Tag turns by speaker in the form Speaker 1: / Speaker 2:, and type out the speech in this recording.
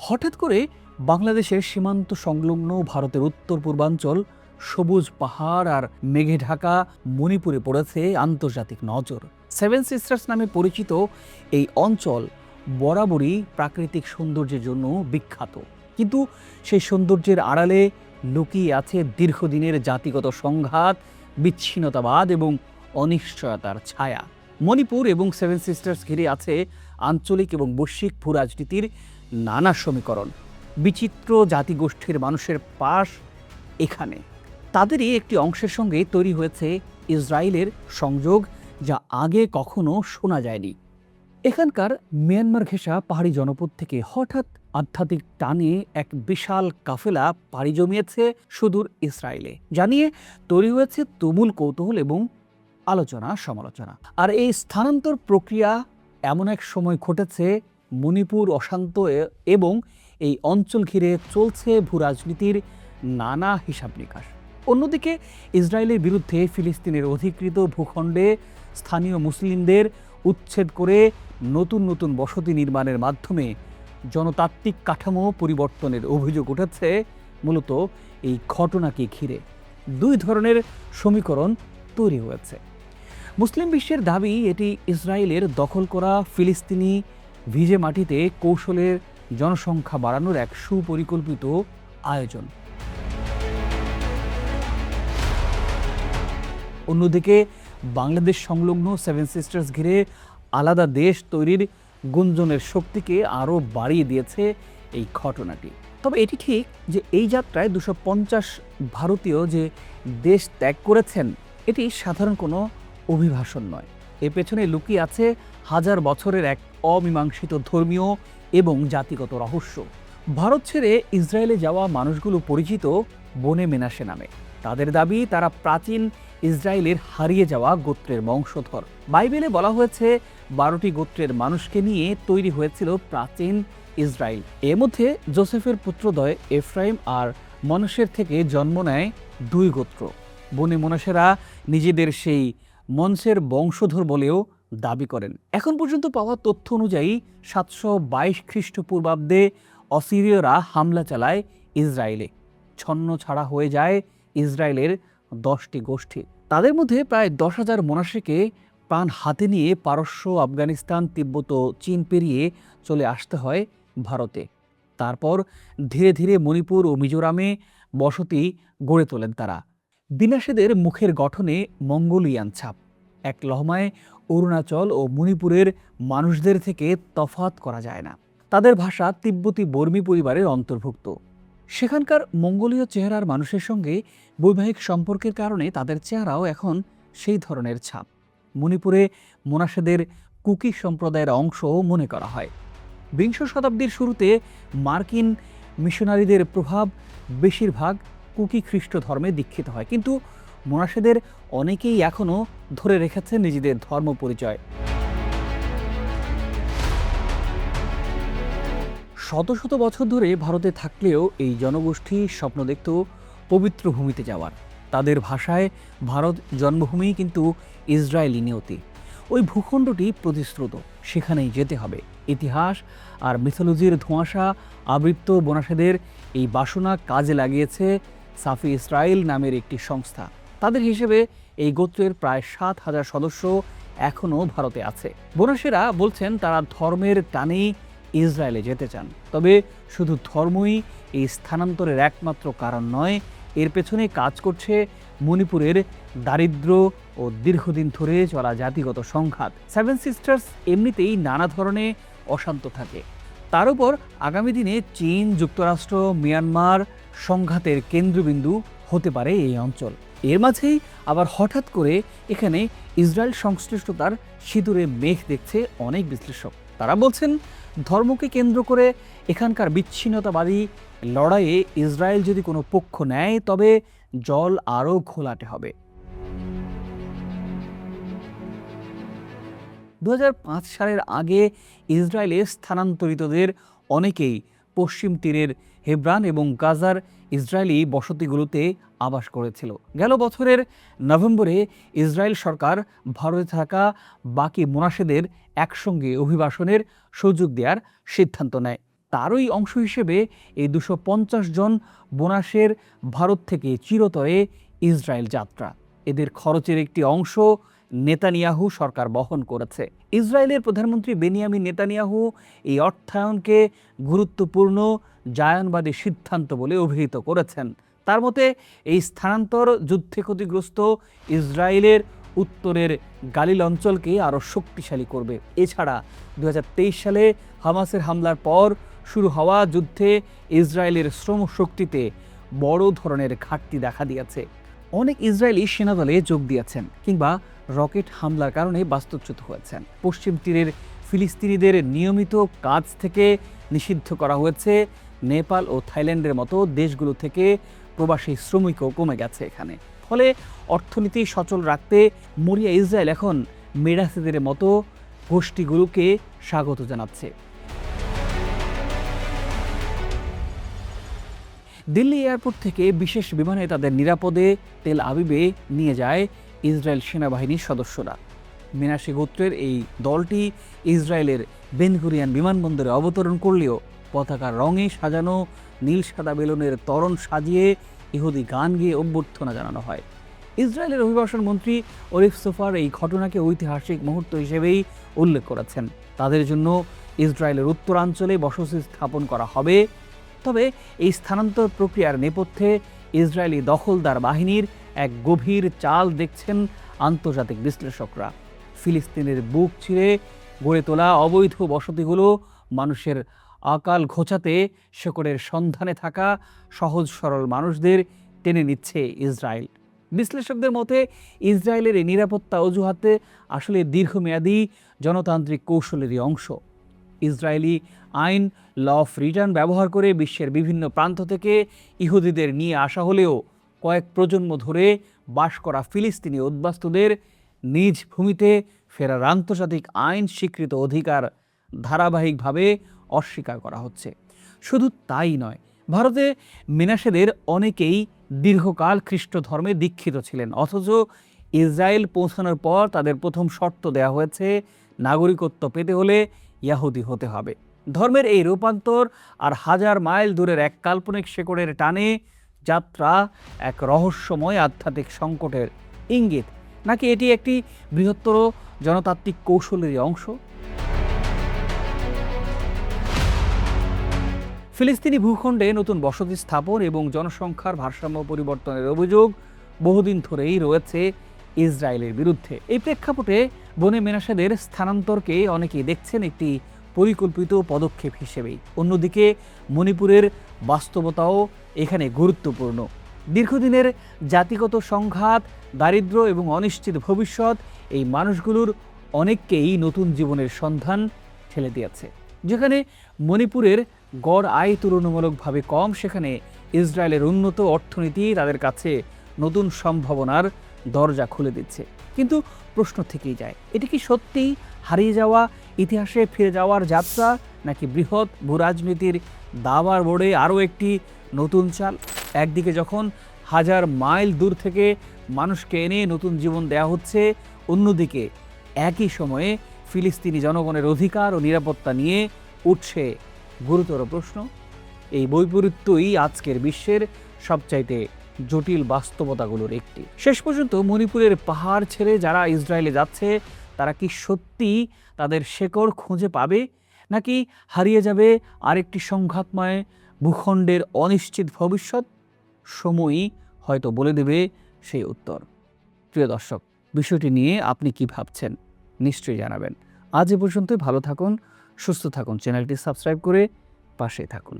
Speaker 1: হঠাৎ করে বাংলাদেশের সীমান্ত সংলগ্ন ভারতের উত্তর পূর্বাঞ্চল সবুজ পাহাড় আর মেঘে ঢাকা মণিপুরে পড়েছে আন্তর্জাতিক নজর। সেভেন সিস্টার্স নামে পরিচিত এই অঞ্চল বরাবরই প্রাকৃতিক সৌন্দর্যের জন্য বিখ্যাত, কিন্তু সেই সৌন্দর্যের আড়ালে লুকিয়ে আছে দীর্ঘদিনের জাতিগত সংঘাত, বিচ্ছিন্নতাবাদ এবং অনিশ্চয়তার ছায়া। মণিপুর এবং সেভেন সিস্টার্স ঘিরে আছে আঞ্চলিক এবং বৈশ্বিক ভূরাজনীতির নানা সমীকরণ। বিচিত্র জাতিগোষ্ঠীর মানুষের পাশ এখানে, তাদেরই একটি অংশের সঙ্গে তৈরি হয়েছে ইসরায়েলের সংযোগ, যা আগে কখনো শোনা যায়নি। এখানকার মিয়ানমার ঘেঁষা পাহাড়ি জনপদ থেকে হঠাৎ আধ্যাত্মিক টানে এক বিশাল কাফেলা পাড়ি জমিয়েছে সুদূর ইসরায়েলে, জানিয়ে তৈরি হয়েছে তুমুল কৌতূহল এবং আলোচনা সমালোচনা। আর এই স্থানান্তর প্রক্রিয়া এমন এক সময় ঘটেছে মণিপুর অশান্ত এবং এই অঞ্চল ঘিরে চলছে ভূরাজনীতির নানা হিসাব নিকাশ। অন্যদিকে ইসরায়েলের বিরুদ্ধে ফিলিস্তিনের অধিকৃত ভূখণ্ডে স্থানীয় মুসলিমদের উচ্ছেদ করে নতুন নতুন বসতি নির্মাণের মাধ্যমে জনতাত্ত্বিক কাঠামো পরিবর্তনের অভিযোগ উঠেছে। মূলত এই ঘটনাকে ঘিরে দুই ধরনের সমীকরণ তৈরি হয়েছে। মুসলিম বিশ্বের দাবি এটি ইসরায়েলের দখল করা ফিলিস্তিনি ভিজে মাটিতে কৌশলের জনসংখ্যা বাড়ানোর এক সুপরিকল্পিত আয়োজন। অন্যদিকে বাংলাদেশ সংলগ্ন সেভেন সিস্টার্স ঘিরে আলাদা দেশ তৈরির গুঞ্জনের শক্তিকে আরও বাড়িয়ে দিয়েছে এই ঘটনাটি। তবে এটি ঠিক যে এই যাত্রায় 250 ভারতীয় যে দেশ ত্যাগ করেছেন, এটি সাধারণ কোনো অভিভাষণ নয়। এর পেছনে লুকিয়ে আছে হাজার বছরের এক অমীমাংসিত ধর্মীয় এবং জাতিগত রহস্য। ভারত ছেড়ে ইসরায়েলে যাওয়া মানুষগুলো পরিচিত বনে মেনাসে নামে। তাদের দাবি তারা প্রাচীন ইসরায়েলের হারিয়ে যাওয়া গোত্রের বংশধর। বাইবেলে বলা হয়েছে 12টি গোত্রের মানুষকে নিয়ে তৈরি হয়েছিল প্রাচীন ইসরায়েল। এর মধ্যে যোসেফের পুত্রদ্বয় এফ্রাইম আর মনাসের থেকে জন্ম নেয় 2 গোত্র। বনে মনাসেরা নিজেদের সেই মনসের বংশধর বলেও দাবি করেন। এখন পর্যন্ত পাওয়া তথ্য অনুযায়ী 722 খ্রিস্টপূর্বাব্দে অসিরীয়রা হামলা চালায় ইসরায়েলে। ছন্ন ছাড়া হয়ে যায় ইসরায়েলের 10টি গোষ্ঠী। তাদের মধ্যে প্রায় 10,000 মনাসেকে প্রাণ হাতে নিয়ে পারস্য, আফগানিস্তান, তিব্বত, চীন পেরিয়ে চলে আসতে হয় ভারতে। তারপর ধীরে ধীরে মণিপুর ও মিজোরামে বসতি গড়ে তোলেন তারা। বিনাশেদের মুখের গঠনে মঙ্গোলিয়ান ছাপ, এক লহমায় অরুণাচল ও মণিপুরের মানুষদের থেকে তফাৎ করা যায় না। তাদের ভাষা তিব্বতী বর্মী পরিবারের অন্তর্ভুক্ত। সেখানকার মঙ্গোলীয় চেহারার মানুষের সঙ্গে বৈবাহিক সম্পর্কের কারণে তাদের চেহারাও এখন সেই ধরনের ছাপ। মণিপুরে মনাসেদের কুকি সম্প্রদায়ের অংশ মনে করা হয়। বিংশ শতাব্দীর শুরুতে মার্কিন মিশনারিদের প্রভাব বেশিরভাগ কুকি খ্রিস্ট ধর্মে দীক্ষিত হয়, কিন্তু মনাসেদের অনেকেই এখনও ধরে রেখেছে নিজেদের ধর্ম পরিচয়। শত শত বছর ধরে ভারতে থাকলেও এই জনগোষ্ঠী স্বপ্ন দেখত পবিত্র ভূমিতে যাওয়ার। তাদের ভাষায় ভারত জন্মভূমি, কিন্তু ইসরায়েলি নিয়তি। ওই ভূখণ্ডটি প্রতিশ্রুত, সেখানেই যেতে হবে। ইতিহাস আর মিথোলজির ধোঁয়াশা আবৃত্ত বনাসেদের এই বাসনা কাজে লাগিয়েছে সাফি ইসরায়েল নামের একটি সংস্থা। তাদের হিসেবে এই গোত্রের প্রায় 7,000 সদস্য এখনও ভারতে আছে। বনাসেরা বলছেন তারা ধর্মের টানেই ইসরায়েলে যেতে চান। তবে শুধু ধর্মই এই স্থানান্তরের একমাত্র কারণ নয়, এর পেছনে কাজ করছে মণিপুরের দারিদ্র্য ও দীর্ঘদিন ধরে চলা জাতিগত সংঘাত। সেভেন সিস্টার্স এমনিতেই নানা ধরনের অশান্ত থাকে, তার উপর আগামী দিনে চীন, যুক্তরাষ্ট্র, মিয়ানমার সংঘাতের কেন্দ্রবিন্দু হতে পারে এই অঞ্চল। এর মাঝেই আবার হঠাৎ করে এখানে ইসরায়েল সংশ্লিষ্টতার সিঁদুরে মেঘ দেখছে অনেক বিশ্লেষক। তারা বলছেন ধর্মকে কেন্দ্র করে এখানকার বিচ্ছিন্নতাবাদী লড়াইয়ে ইসরায়েল যদি কোনো পক্ষ নেয়, তবে জল আরও ঘোলাটে হবে। 2005 সালের আগে ইসরায়েলে স্থানান্তরিতদের অনেকেই পশ্চিম তীরের হেব্রান এবং গাজার ইসরায়েলি বসতিগুলোতে আবাস করেছিল। গেল বছরের নভেম্বরে ইসরায়েল সরকার ভারতে থাকা বাকি মোনাসেদের একসঙ্গে অভিবাসনের সুযোগ দেওয়ার সিদ্ধান্ত নেয়। তারই অংশ হিসেবে এই 250 জন বোনাসের ভারত থেকে চিরতরে ইসরায়েল যাত্রা। এদের খরচের একটি অংশ নেতানিয়াহু সরকার বহন করেছে। ইসরায়েলের প্রধানমন্ত্রী বেনিয়ামিন নেতানিয়াহু এই অর্থায়নকে গুরুত্বপূর্ণ জায়নবাদী সিদ্ধান্ত বলে অভিহিত করেছেন। তার মতে এই স্থানান্তর যুদ্ধে ক্ষতিগ্রস্ত ইসরায়েলের উত্তরের গালিল অঞ্চলকে আরও শক্তিশালী করবে। এছাড়া 2023 সালে হামাসের হামলার পর শুরু হওয়া যুদ্ধে ইসরায়েলের শ্রমশক্তিতে বড় ধরনের ঘাটতি দেখা দিয়েছে। অনেক ইসরায়েলি সেনাদলে যোগ দিয়েছেন কিংবা রকেট হামলার কারণে বাস্তুচ্যুত হয়েছেন। পশ্চিম তীরের ফিলিস্তিনিদের নিয়মিত কাজ থেকে নিষিদ্ধ করা হয়েছে। নেপাল ও থাইল্যান্ডের মতো দেশগুলো থেকে প্রবাসী শ্রমিকও কমে গেছে এখানে। ফলে অর্থনীতি সচল রাখতে মরিয়া ইসরায়েল এখন মেরাসিদের মতো গোষ্ঠীগুলোকে স্বাগত জানাচ্ছে। দিল্লি এয়ারপোর্ট থেকে বিশেষ বিমানে তাদের নিরাপদে তেল আবিবে নিয়ে যায় ইসরায়েল সেনাবাহিনীর সদস্যরা। মেনাসি গোত্রের এই দলটি ইসরায়েলের বেন গুরিয়ন বিমানবন্দরে অবতরণ করলেও পতাকার রঙে সাজানো নীল সাদা বেলুনের ত্বরণ সাজিয়ে ইহুদি গান গেয়ে অভ্যর্থনা জানানো হয়। ইসরায়েলের অভিবাসন মন্ত্রী ওরিফ সোফার এই ঘটনাকে ঐতিহাসিক মুহূর্ত হিসেবেই উল্লেখ করেছেন। তাদের জন্য ইসরায়েলের উত্তরাঞ্চলে বসতি স্থাপন করা হবে। তবে এই স্থানান্তর প্রক্রিয়ার নেপথ্যে ইসরায়েলি দখলদার বাহিনীর এক গভীর চাল দেখছেন আন্তর্জাতিক বিশ্লেষকরা। ফিলিস্তিনের বুক চিরে গড়ে তোলা অবৈধ বসতিগুলো মানুষের আকাল ঘোচাতে শেকড়ের সন্ধানে থাকা সহজ সরল মানুষদের টেনে নিচ্ছে ইসরায়েল। বিশ্লেষকদের মতে ইসরায়েলের এই নিরাপত্তা অজুহাতে আসলে দীর্ঘমেয়াদী জনতান্ত্রিক কৌশলেরই অংশ। ইসরায়েলি আইন ল অফ রিটার্ন ব্যবহার করে বিশ্বের বিভিন্ন প্রান্ত থেকে ইহুদিদের নিয়ে আসা হলেও কয়েক প্রজন্ম ধরে বাস করা ফিলিস্তিনি উদ্বাস্তুদের নিজ ভূমিতে ফেরার আন্তর্জাতিক আইন স্বীকৃত অধিকার ধারাবাহিকভাবে অস্বীকার করা হচ্ছে। শুধু তাই নয়, ভারতে মেনাসেদের অনেকেই দীর্ঘকাল খ্রিস্ট ধর্মে দীক্ষিত ছিলেন, অথচ ইসরায়েল পৌঁছানোর পর তাদের প্রথম শর্ত দেওয়া হয়েছে নাগরিকত্ব পেতে হলে ইয়াহুদি হতে হবে। ধর্মের এই রূপান্তর আর হাজার মাইল দূরের এক কাল্পনিক শেকড়ের টানে যাত্রা এক রহস্যময় আধ্যাত্মিক সংকটের ইঙ্গিত, নাকি এটি একটি বৃহত্তর জনতাত্ত্বিক কৌশলেরই অংশ? ফিলিস্তিনি ভূখণ্ডে নতুন বসতি স্থাপন এবং জনসংখ্যার ভারসাম্য পরিবর্তনের অভিযোগ বহুদিন ধরেই রয়েছে ইসরায়েলের বিরুদ্ধে। এই প্রেক্ষাপটে বনে মেনাসেদের স্থানান্তরকে অনেকেই দেখছেন একটি পরিকল্পিত পদক্ষেপ হিসেবেই। অন্যদিকে মণিপুরের বাস্তবতাও এখানে গুরুত্বপূর্ণ। দীর্ঘদিনের জাতিগত সংঘাত, দারিদ্র্য এবং অনিশ্চিত ভবিষ্যৎ এই মানুষগুলোর অনেককেই নতুন জীবনের সন্ধান ঠেলে দিয়েছে। যেখানে মণিপুরের গড় আয় তুলনামূলকভাবে কম, সেখানে ইসরায়েলের উন্নত অর্থনীতি তাদের কাছে নতুন সম্ভাবনার দরজা খুলে দিচ্ছে। কিন্তু প্রশ্ন থেকেই যায়, এটি কি সত্যিই হারিয়ে যাওয়া ইতিহাসে ফিরে যাওয়ার যাত্রা, নাকি বৃহৎ ভূরাজনীতির দাবার বোর্ডে আরও একটি নতুন চাল? একদিকে যখন হাজার মাইল দূর থেকে মানুষকে এনে নতুন জীবন দেওয়া হচ্ছে, অন্যদিকে একই সময়ে ফিলিস্তিনি জনগণের অধিকার ও নিরাপত্তা নিয়ে উঠছে গুরুতর প্রশ্ন। এই বৈপরীত্যই আজকের বিশ্বের সবচাইতে জটিল বাস্তবতাগুলোর একটি। শেষ পর্যন্ত মণিপুরের পাহাড় ছেড়ে যারা ইসরায়েলে যাচ্ছে, তারা কি সত্যি তাদের শেকড় খুঁজে পাবে, নাকি হারিয়ে যাবে আরেকটি সংঘাতময় ভূখণ্ডের অনিশ্চিত ভবিষ্যৎ? সময়ই হয়তো বলে দেবে সেই উত্তর। প্রিয় দর্শক, বিষয়টি নিয়ে আপনি কি ভাবছেন নিশ্চয়ই জানাবেন। আজ এ পর্যন্তই। ভালো থাকুন, সুস্থ থাকুন, চ্যানেলটি সাবস্ক্রাইব করে পাশে থাকুন।